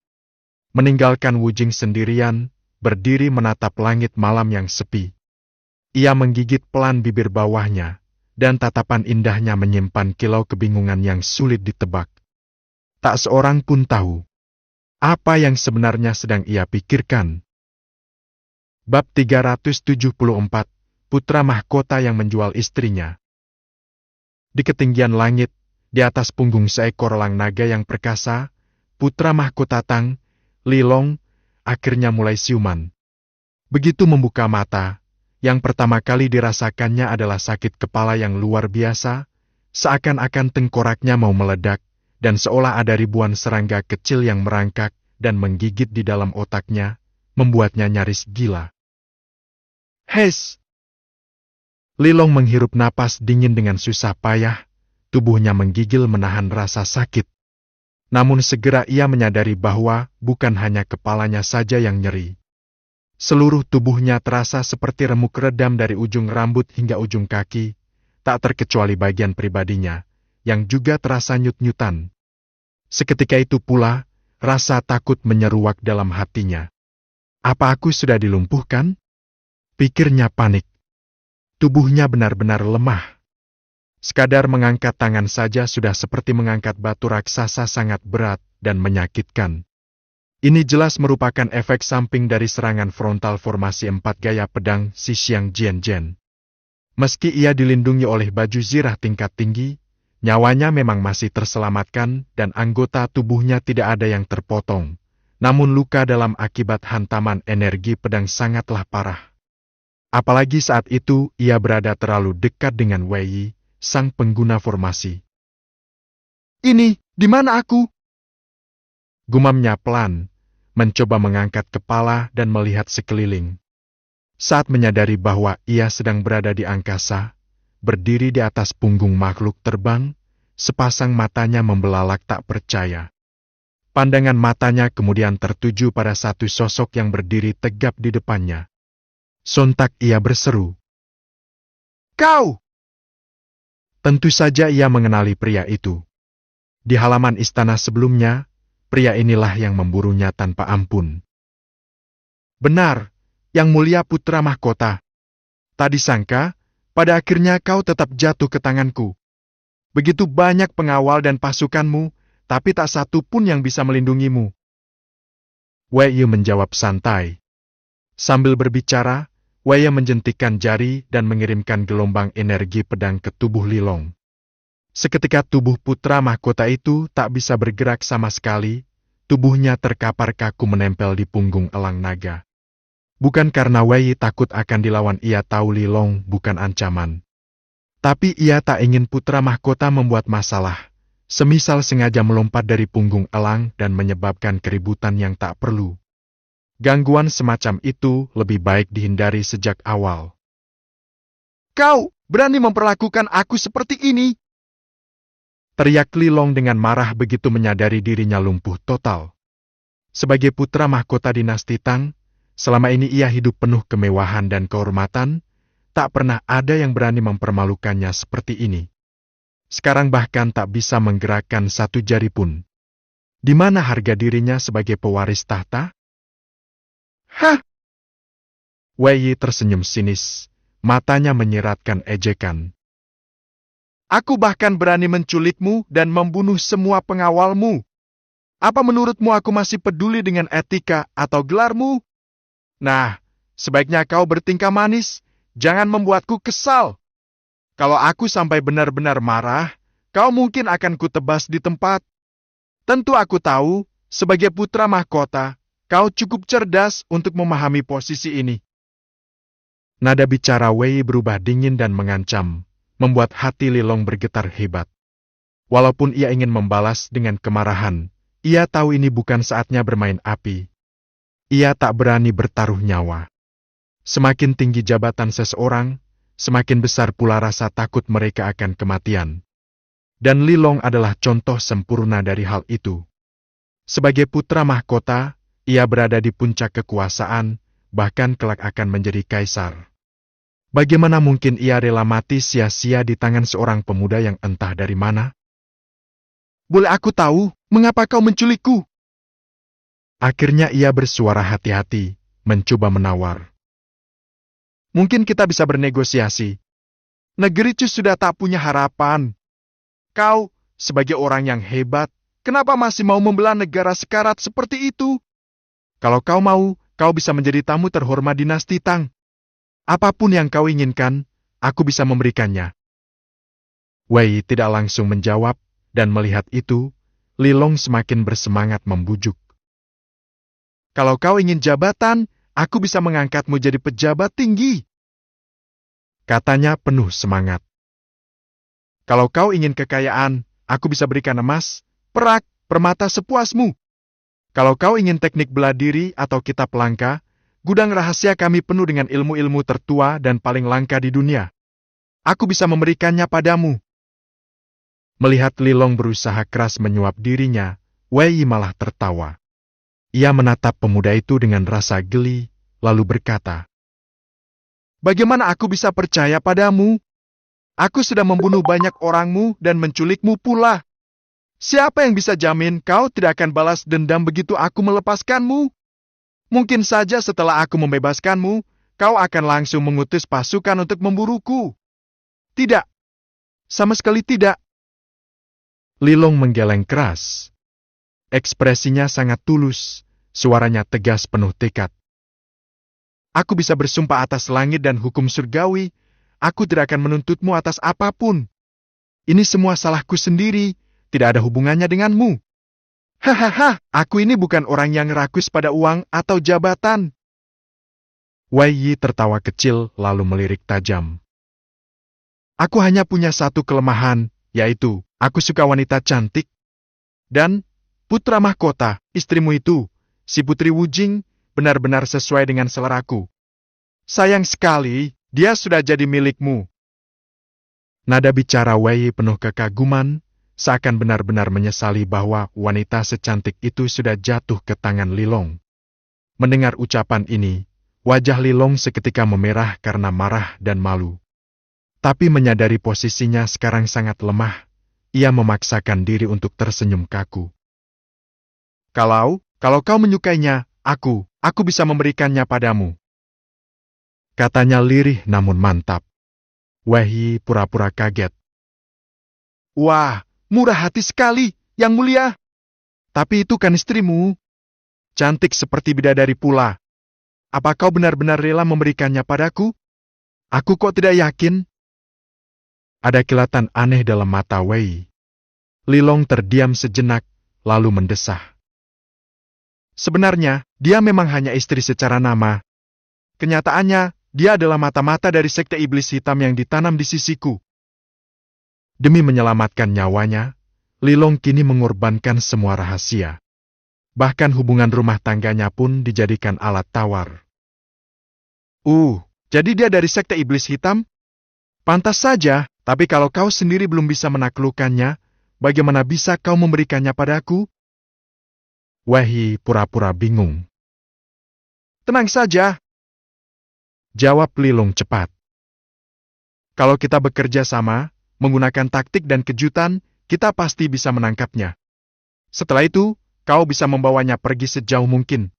S1: Meninggalkan Wu Jing sendirian, berdiri menatap langit malam yang sepi. Ia menggigit pelan bibir bawahnya, dan tatapan indahnya menyimpan kilau kebingungan yang sulit ditebak. Tak seorang pun tahu apa yang sebenarnya sedang ia pikirkan. Bab 374, Putra Mahkota yang menjual istrinya. Di ketinggian langit, di atas punggung seekor elang naga yang perkasa, putra mahkota Tang, Li Long, akhirnya mulai siuman. Begitu membuka mata, yang pertama kali dirasakannya adalah sakit kepala yang luar biasa, seakan-akan tengkoraknya mau meledak, dan seolah ada ribuan serangga kecil yang merangkak dan menggigit di dalam otaknya, membuatnya nyaris gila. Hes! Lilong menghirup napas dingin dengan susah payah, tubuhnya menggigil menahan rasa sakit. Namun segera ia menyadari bahwa bukan hanya kepalanya saja yang nyeri. Seluruh tubuhnya terasa seperti remuk redam dari ujung rambut hingga ujung kaki, tak terkecuali bagian pribadinya, yang juga terasa nyut-nyutan. Seketika itu pula, rasa takut menyeruak dalam hatinya. Apa aku sudah dilumpuhkan? Pikirnya panik. Tubuhnya benar-benar lemah. Sekadar mengangkat tangan saja sudah seperti mengangkat batu raksasa sangat berat dan menyakitkan. Ini jelas merupakan efek samping dari serangan frontal formasi 4 gaya pedang si Xiang Jianjian. Meski ia dilindungi oleh baju zirah tingkat tinggi, nyawanya memang masih terselamatkan dan anggota tubuhnya tidak ada yang terpotong. Namun luka dalam akibat hantaman energi pedang sangatlah parah. Apalagi saat itu ia berada terlalu dekat dengan Wei Yi, sang pengguna formasi. Ini, di mana aku? Gumamnya pelan, mencoba mengangkat kepala dan melihat sekeliling. Saat menyadari bahwa ia sedang berada di angkasa, berdiri di atas punggung makhluk terbang, sepasang matanya membelalak tak percaya. Pandangan matanya kemudian tertuju pada satu sosok yang berdiri tegap di depannya. Sontak ia berseru, "Kau!" Tentu saja ia mengenali pria itu. Di halaman istana sebelumnya, pria inilah yang memburunya tanpa ampun. Benar, Yang Mulia Putra Mahkota. Tak disangka, pada akhirnya kau tetap jatuh ke tanganku. Begitu banyak pengawal dan pasukanmu, tapi tak satu pun yang bisa melindungimu. Wei Yi menjawab santai. Sambil berbicara, Wei Yi menjentikkan jari dan mengirimkan gelombang energi pedang ke tubuh Lilong. Seketika tubuh putra mahkota itu tak bisa bergerak sama sekali, tubuhnya terkapar kaku menempel di punggung elang naga. Bukan karena Wei Yi takut akan dilawan, ia tahu Lilong bukan ancaman. Tapi ia tak ingin putra mahkota membuat masalah, semisal sengaja melompat dari punggung elang dan menyebabkan keributan yang tak perlu. Gangguan semacam itu lebih baik dihindari sejak awal. Kau berani memperlakukan aku seperti ini? Teriak Lilong dengan marah begitu menyadari dirinya lumpuh total. Sebagai putra mahkota dinasti Tang, selama ini ia hidup penuh kemewahan dan kehormatan, tak pernah ada yang berani mempermalukannya seperti ini. Sekarang bahkan tak bisa menggerakkan satu jari pun. Di mana harga dirinya sebagai pewaris tahta? Hah! Wei Yi tersenyum sinis, matanya menyiratkan ejekan. Aku bahkan berani menculikmu dan membunuh semua pengawalmu. Apa menurutmu aku masih peduli dengan etika atau gelarmu? Nah, sebaiknya kau bertingkah manis, jangan membuatku kesal. Kalau aku sampai benar-benar marah, kau mungkin akan kutebas di tempat. Tentu aku tahu, sebagai putra mahkota, kau cukup cerdas untuk memahami posisi ini. Nada bicara Wei berubah dingin dan mengancam, membuat hati Lilong bergetar hebat. Walaupun ia ingin membalas dengan kemarahan, ia tahu ini bukan saatnya bermain api. Ia tak berani bertaruh nyawa. Semakin tinggi jabatan seseorang, semakin besar pula rasa takut mereka akan kematian. Dan Lilong adalah contoh sempurna dari hal itu. Sebagai putra mahkota, ia berada di puncak kekuasaan, bahkan kelak akan menjadi kaisar. Bagaimana mungkin ia rela mati sia-sia di tangan seorang pemuda yang entah dari mana? Boleh aku tahu, mengapa kau menculikku? Akhirnya ia bersuara hati-hati, mencoba menawar. Mungkin kita bisa bernegosiasi. Negeri Chu sudah tak punya harapan. Kau, sebagai orang yang hebat, kenapa masih mau membela negara sekarat seperti itu? Kalau kau mau, kau bisa menjadi tamu terhormat dinasti Tang. Apapun yang kau inginkan, aku bisa memberikannya. Wei tidak langsung menjawab, dan melihat itu, Lilong semakin bersemangat membujuk. Kalau kau ingin jabatan, aku bisa mengangkatmu jadi pejabat tinggi. Katanya penuh semangat. Kalau kau ingin kekayaan, aku bisa berikan emas, perak, permata sepuasmu. Kalau kau ingin teknik bela diri atau kitab langka, gudang rahasia kami penuh dengan ilmu-ilmu tertua dan paling langka di dunia. Aku bisa memberikannya padamu. Melihat Lilong berusaha keras menyuap dirinya, Wei Yi malah tertawa. Ia menatap pemuda itu dengan rasa geli, lalu berkata, "Bagaimana aku bisa percaya padamu? Aku sudah membunuh banyak orangmu dan menculikmu pula. Siapa yang bisa jamin kau tidak akan balas dendam begitu aku melepaskanmu? Mungkin saja setelah aku membebaskanmu, kau akan langsung mengutus pasukan untuk memburuku." "Tidak, sama sekali tidak." Lilong menggeleng keras. Ekspresinya sangat tulus, suaranya tegas penuh tekad. "Aku bisa bersumpah atas langit dan hukum surgawi, aku tidak akan menuntutmu atas apapun. Ini semua salahku sendiri, tidak ada hubungannya denganmu. Hahaha, aku ini bukan orang yang rakus pada uang atau jabatan." Wei Yi tertawa kecil lalu melirik tajam. "Aku hanya punya satu kelemahan, yaitu aku suka wanita cantik. Dan putra mahkota, istrimu itu, si Putri Wujing, benar-benar sesuai dengan seleraku. Sayang sekali, dia sudah jadi milikmu." Nada bicara Wei Yi penuh kekaguman, seakan benar-benar menyesali bahwa wanita secantik itu sudah jatuh ke tangan Lilong. Mendengar ucapan ini, wajah Lilong seketika memerah karena marah dan malu. Tapi menyadari posisinya sekarang sangat lemah, ia memaksakan diri untuk tersenyum kaku. Kalau kau menyukainya, aku bisa memberikannya padamu," katanya lirih namun mantap. Wei Yi pura-pura kaget. "Wah, murah hati sekali, Yang Mulia. Tapi itu kan istrimu. Cantik seperti bidadari pula. Apa kau benar-benar rela memberikannya padaku? Aku kok tidak yakin." Ada kilatan aneh dalam mata Wei Yi. Lilong terdiam sejenak, lalu mendesah. "Sebenarnya, dia memang hanya istri secara nama. Kenyataannya, dia adalah mata-mata dari sekte iblis hitam yang ditanam di sisiku." Demi menyelamatkan nyawanya, Lilong kini mengorbankan semua rahasia. Bahkan hubungan rumah tangganya pun dijadikan alat tawar. Jadi dia dari sekte iblis hitam? Pantas saja, tapi kalau kau sendiri belum bisa menaklukkannya, bagaimana bisa kau memberikannya padaku?" Wei Yi pura-pura bingung. "Tenang saja," jawab Lilong cepat. "Kalau kita bekerja sama, menggunakan taktik dan kejutan, kita pasti bisa menangkapnya. Setelah itu, kau bisa membawanya pergi sejauh mungkin.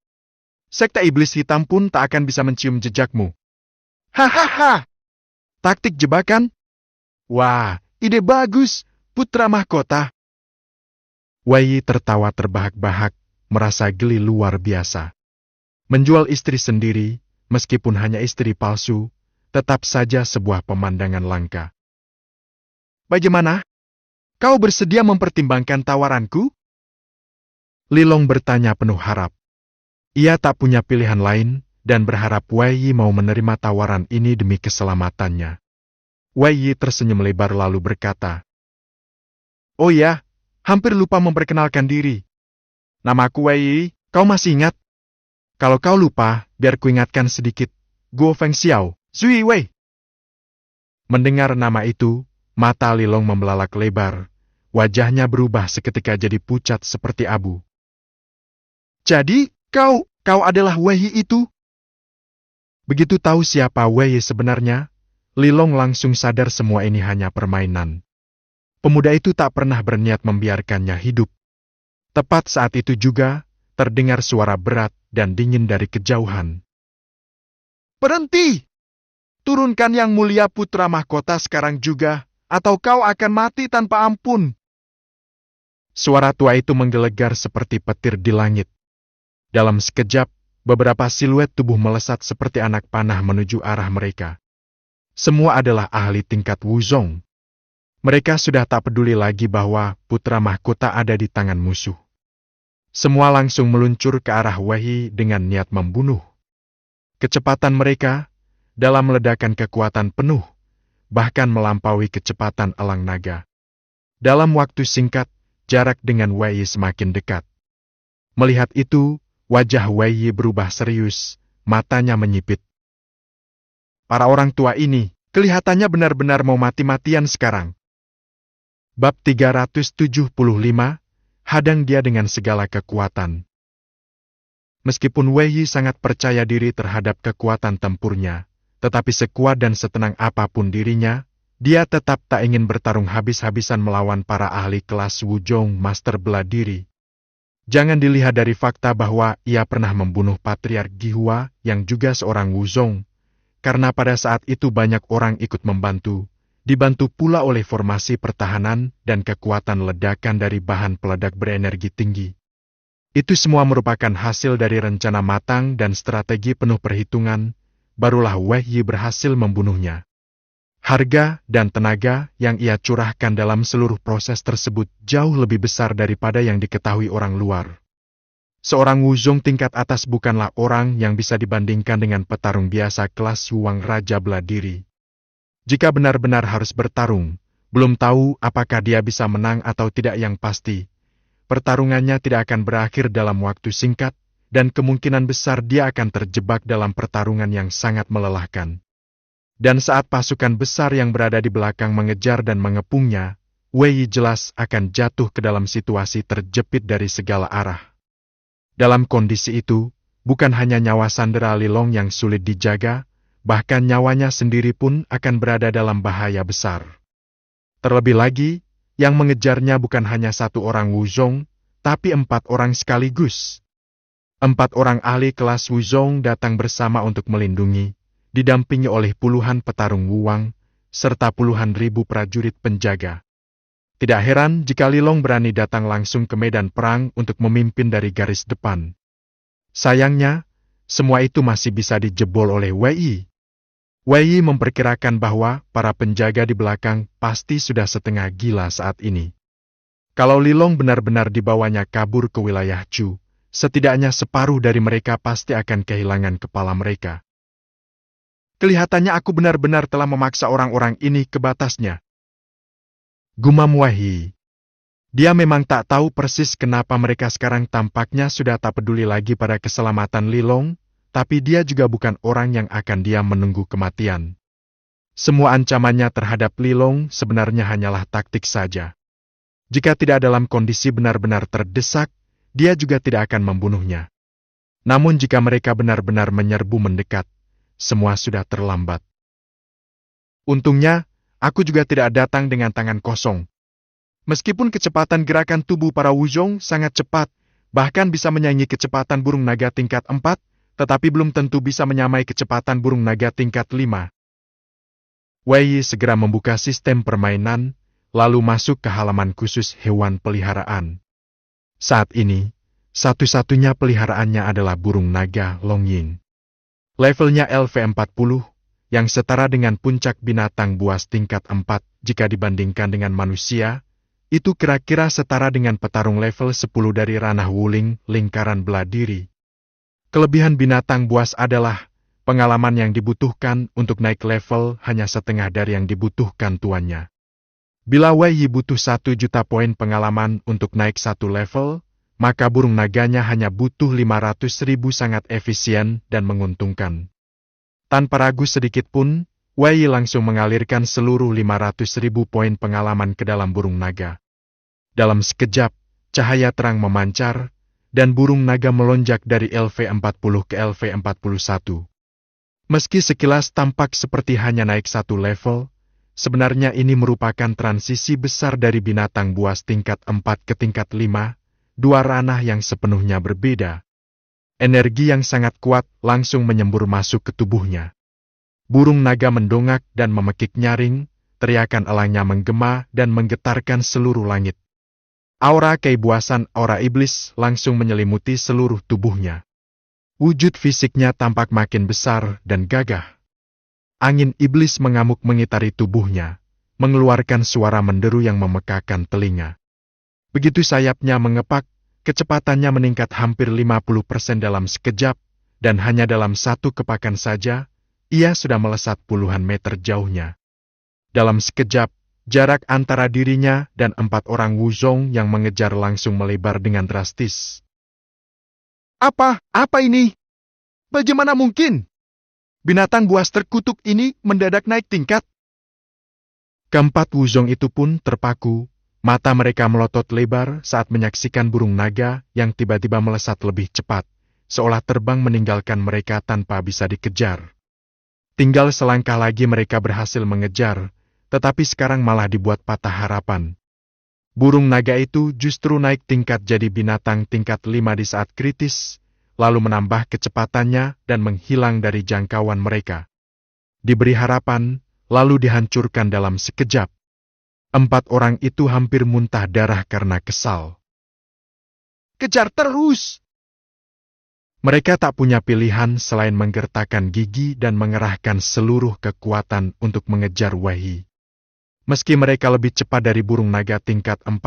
S1: Sekte iblis hitam pun tak akan bisa mencium jejakmu." "Hahaha! Taktik jebakan? Wah, ide bagus, putra mahkota." Wei Yi tertawa terbahak-bahak, merasa geli luar biasa. Menjual istri sendiri, meskipun hanya istri palsu, tetap saja sebuah pemandangan langka. "Bagaimana? Kau bersedia mempertimbangkan tawaranku?" Lilong bertanya penuh harap. Ia tak punya pilihan lain, dan berharap Wei Yi mau menerima tawaran ini demi keselamatannya. Wei Yi tersenyum lebar lalu berkata, "Oh ya, hampir lupa memperkenalkan diri. Namaku Wei Yi, kau masih ingat? Kalau kau lupa, biar kuingatkan sedikit. Guo Feng Xiao, Zui Wei." Mendengar nama itu, mata Lilong membelalak lebar. Wajahnya berubah seketika jadi pucat seperti abu. "Jadi, kau adalah Wei Yi itu?" Begitu tahu siapa Wei Yi sebenarnya, Lilong langsung sadar semua ini hanya permainan. Pemuda itu tak pernah berniat membiarkannya hidup. Tepat saat itu juga, terdengar suara berat dan dingin dari kejauhan. "Berhenti! Turunkan Yang Mulia putra mahkota sekarang juga, atau kau akan mati tanpa ampun." Suara tua itu menggelegar seperti petir di langit. Dalam sekejap, beberapa siluet tubuh melesat seperti anak panah menuju arah mereka. Semua adalah ahli tingkat Wuzong. Mereka sudah tak peduli lagi bahwa putra mahkota ada di tangan musuh. Semua langsung meluncur ke arah Wei Yi dengan niat membunuh. Kecepatan mereka, dalam ledakan kekuatan penuh, bahkan melampaui kecepatan elang naga. Dalam waktu singkat, jarak dengan Wei Yi semakin dekat. Melihat itu, wajah Wei Yi berubah serius, matanya menyipit. Para orang tua ini, kelihatannya benar-benar mau mati-matian sekarang. Bab 375, hadang dia dengan segala kekuatan. Meskipun Wei Yi sangat percaya diri terhadap kekuatan tempurnya, tetapi sekuat dan setenang apapun dirinya, dia tetap tak ingin bertarung habis-habisan melawan para ahli kelas Wuzhong Master Bela Diri. Jangan dilihat dari fakta bahwa ia pernah membunuh Patriark Gihua yang juga seorang Wuzhong, karena pada saat itu banyak orang ikut membantu, dibantu pula oleh formasi pertahanan dan kekuatan ledakan dari bahan peledak berenergi tinggi. Itu semua merupakan hasil dari rencana matang dan strategi penuh perhitungan, barulah Wei Yi berhasil membunuhnya. Harga dan tenaga yang ia curahkan dalam seluruh proses tersebut jauh lebih besar daripada yang diketahui orang luar. Seorang Wuzhong tingkat atas bukanlah orang yang bisa dibandingkan dengan petarung biasa kelas Huang Raja Bela Diri. Jika benar-benar harus bertarung, belum tahu apakah dia bisa menang atau tidak yang pasti. Pertarungannya tidak akan berakhir dalam waktu singkat, dan kemungkinan besar dia akan terjebak dalam pertarungan yang sangat melelahkan. Dan saat pasukan besar yang berada di belakang mengejar dan mengepungnya, Wei Yi jelas akan jatuh ke dalam situasi terjepit dari segala arah. Dalam kondisi itu, bukan hanya nyawa Sandera Lilong yang sulit dijaga, bahkan nyawanya sendiri pun akan berada dalam bahaya besar. Terlebih lagi, yang mengejarnya bukan hanya satu orang Wuzhong, tapi 4 orang sekaligus. 4 orang ahli kelas Wuzhong datang bersama untuk melindungi, didampingi oleh puluhan petarung Wuang, serta puluhan ribu prajurit penjaga. Tidak heran jika Lilong berani datang langsung ke medan perang untuk memimpin dari garis depan. Sayangnya, semua itu masih bisa dijebol oleh Wei Yi. Wei Yi memperkirakan bahwa para penjaga di belakang pasti sudah setengah gila saat ini. Kalau Lilong benar-benar dibawanya kabur ke wilayah Chu, setidaknya separuh dari mereka pasti akan kehilangan kepala mereka. Kelihatannya aku benar-benar telah memaksa orang-orang ini ke batasnya. Gumam Wei Yi. Dia memang tak tahu persis kenapa mereka sekarang tampaknya sudah tak peduli lagi pada keselamatan Lilong, tapi dia juga bukan orang yang akan diam menunggu kematian. Semua ancamannya terhadap Lilong sebenarnya hanyalah taktik saja. Jika tidak dalam kondisi benar-benar terdesak, dia juga tidak akan membunuhnya. Namun jika mereka benar-benar menyerbu mendekat, semua sudah terlambat. Untungnya, aku juga tidak datang dengan tangan kosong. Meskipun kecepatan gerakan tubuh para Wuzhong sangat cepat, bahkan bisa menyaingi kecepatan burung naga tingkat 4, tetapi belum tentu bisa menyamai kecepatan burung naga tingkat 5. Wei Yi segera membuka sistem permainan, lalu masuk ke halaman khusus hewan peliharaan. Saat ini, satu-satunya peliharaannya adalah burung naga Longying. Levelnya LV40, yang setara dengan puncak binatang buas tingkat 4 jika dibandingkan dengan manusia, itu kira-kira setara dengan petarung level 10 dari ranah Wuling, lingkaran bela diri. Kelebihan binatang buas adalah, pengalaman yang dibutuhkan untuk naik level hanya setengah dari yang dibutuhkan tuannya. Bila Wei Yi butuh 1 juta poin pengalaman untuk naik 1 level, maka burung naganya hanya butuh 500.000 sangat efisien dan menguntungkan. Tanpa ragu sedikit pun, Wei Yi langsung mengalirkan seluruh 500.000 poin pengalaman ke dalam burung naga. Dalam sekejap, cahaya terang memancar, dan burung naga melonjak dari LV40 ke LV41. Meski sekilas tampak seperti hanya naik 1 level, sebenarnya ini merupakan transisi besar dari binatang buas tingkat 4 ke tingkat 5, 2 ranah yang sepenuhnya berbeda. Energi yang sangat kuat langsung menyembur masuk ke tubuhnya. Burung naga mendongak dan memekik nyaring, teriakan elangnya menggema dan menggetarkan seluruh langit. Aura keibuasan aura iblis langsung menyelimuti seluruh tubuhnya. Wujud fisiknya tampak makin besar dan gagah. Angin iblis mengamuk mengitari tubuhnya, mengeluarkan suara menderu yang memekakan telinga. Begitu sayapnya mengepak, kecepatannya meningkat hampir 50% dalam sekejap, dan hanya dalam 1 kepakan saja, ia sudah melesat puluhan meter jauhnya. Dalam sekejap, jarak antara dirinya dan 4 orang Wuzhong yang mengejar langsung melebar dengan drastis. Apa ini? Bagaimana mungkin? Binatang buas terkutuk ini mendadak naik tingkat. Keempat wuzong itu pun terpaku, mata mereka melotot lebar saat menyaksikan burung naga yang tiba-tiba melesat lebih cepat, seolah terbang meninggalkan mereka tanpa bisa dikejar. Tinggal selangkah lagi mereka berhasil mengejar, tetapi sekarang malah dibuat patah harapan. Burung naga itu justru naik tingkat jadi binatang tingkat 5 di saat kritis, lalu menambah kecepatannya dan menghilang dari jangkauan mereka. Diberi harapan, lalu dihancurkan dalam sekejap. 4 orang itu hampir muntah darah karena kesal. Kejar terus! Mereka tak punya pilihan selain menggertakkan gigi dan mengerahkan seluruh kekuatan untuk mengejar Wei. Meski mereka lebih cepat dari burung naga tingkat 4,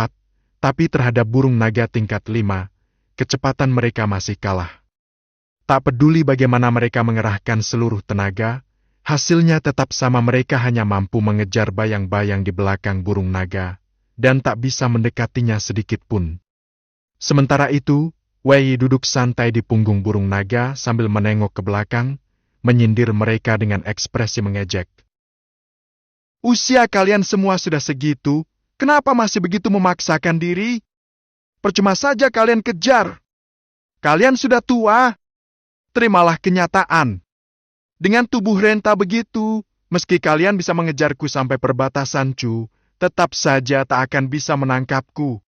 S1: tapi terhadap burung naga tingkat 5, kecepatan mereka masih kalah. Tak peduli bagaimana mereka mengerahkan seluruh tenaga, hasilnya tetap sama, mereka hanya mampu mengejar bayang-bayang di belakang burung naga, dan tak bisa mendekatinya sedikit pun. Sementara itu, Wei duduk santai di punggung burung naga sambil menengok ke belakang, menyindir mereka dengan ekspresi mengejek. Usia kalian semua sudah segitu, kenapa masih begitu memaksakan diri? Percuma saja kalian kejar. Kalian sudah tua. Terimalah kenyataan. Dengan tubuh renta begitu, meski kalian bisa mengejarku sampai perbatasan Chu, tetap saja tak akan bisa menangkapku.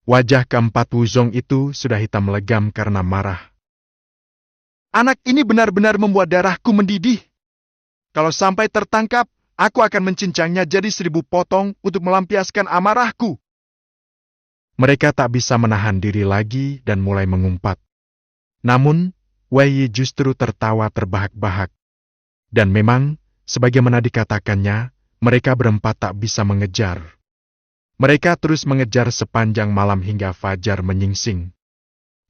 S1: Wajah keempat wuzong itu sudah hitam legam karena marah. Anak ini benar-benar membuat darahku mendidih. Kalau sampai tertangkap, aku akan mencincangnya jadi 1000 potong untuk melampiaskan amarahku. Mereka tak bisa menahan diri lagi dan mulai mengumpat. Namun, Wei justru tertawa terbahak-bahak. Dan memang, sebagaimana dikatakannya, mereka berempat tak bisa mengejar. Mereka terus mengejar sepanjang malam hingga fajar menyingsing.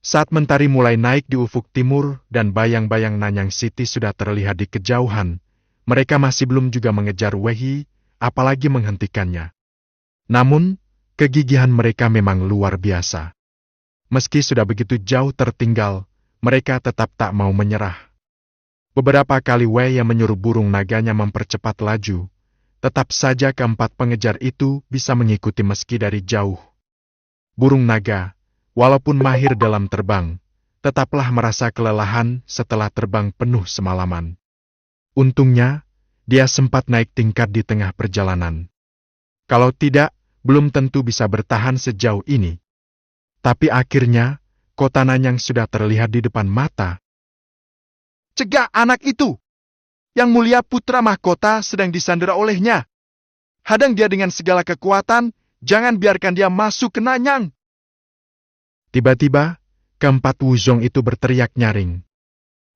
S1: Saat mentari mulai naik di ufuk timur dan bayang-bayang Nanyang City sudah terlihat di kejauhan, mereka masih belum juga mengejar Wei, apalagi menghentikannya. Namun, kegigihan mereka memang luar biasa. Meski sudah begitu jauh tertinggal, mereka tetap tak mau menyerah. Beberapa kali Wei yang menyuruh burung naganya mempercepat laju, tetap saja keempat pengejar itu bisa mengikuti meski dari jauh. Burung naga, walaupun mahir dalam terbang, tetaplah merasa kelelahan setelah terbang penuh semalaman. Untungnya, dia sempat naik tingkat di tengah perjalanan. Kalau tidak, belum tentu bisa bertahan sejauh ini. Tapi akhirnya, kota Nanyang sudah terlihat di depan mata. Cegah anak itu! Yang mulia putra mahkota sedang disandera olehnya. Hadang dia dengan segala kekuatan, jangan biarkan dia masuk ke Nanyang. Tiba-tiba, keempat wuzong itu berteriak nyaring.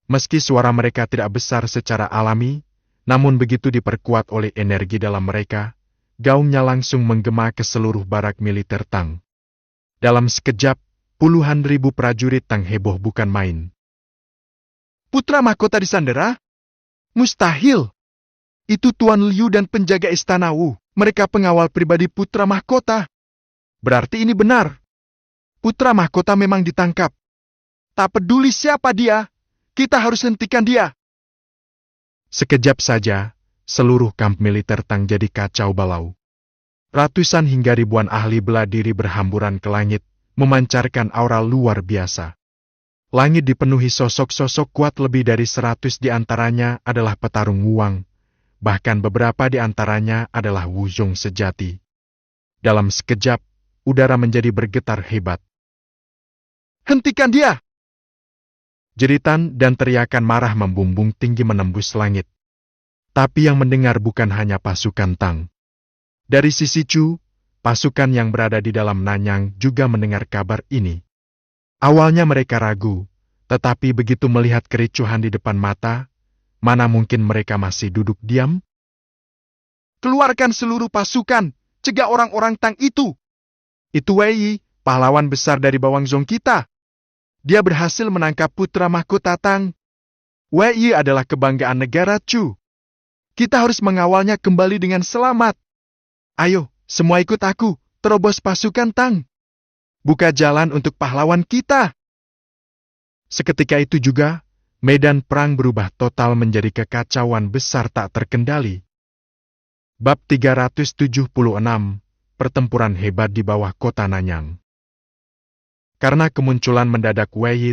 S1: Meski suara mereka tidak besar secara alami, namun begitu diperkuat oleh energi dalam mereka, gaungnya langsung menggema ke seluruh barak militer Tang. Dalam sekejap, puluhan ribu prajurit Tang heboh bukan main. Putra mahkota disandera? Mustahil. Itu Tuan Liu dan penjaga istana Wu. Mereka pengawal pribadi putra mahkota. Berarti ini benar. Putra mahkota memang ditangkap. Tak peduli siapa dia, kita harus hentikan dia. Sekejap saja, seluruh kamp militer Tang jadi kacau balau. Ratusan hingga ribuan ahli bela diri berhamburan ke langit, memancarkan aura luar biasa. Langit dipenuhi sosok-sosok kuat, lebih dari 100 di antaranya adalah petarung Wuang, bahkan beberapa di antaranya adalah wuzong sejati. Dalam sekejap, udara menjadi bergetar hebat. Hentikan dia! Jeritan dan teriakan marah membumbung tinggi menembus langit. Tapi yang mendengar bukan hanya pasukan Tang. Dari sisi Chu, pasukan yang berada di dalam Nanyang juga mendengar kabar ini. Awalnya mereka ragu, tetapi begitu melihat kericuhan di depan mata, mana mungkin mereka masih duduk diam? Keluarkan seluruh pasukan, cegah orang-orang Tang itu. Itu Wei, pahlawan besar dari Bawanzong kita. Dia berhasil menangkap putra mahkota Tang. Wei adalah kebanggaan negara Chu. Kita harus mengawalnya kembali dengan selamat. Ayo, semua ikut aku, terobos pasukan Tang. Buka jalan untuk pahlawan kita. Seketika itu juga, Medan perang berubah total menjadi kekacauan besar tak terkendali. Bab 376, Pertempuran hebat di bawah kota Nanyang. Karena kemunculan mendadak Wei Yi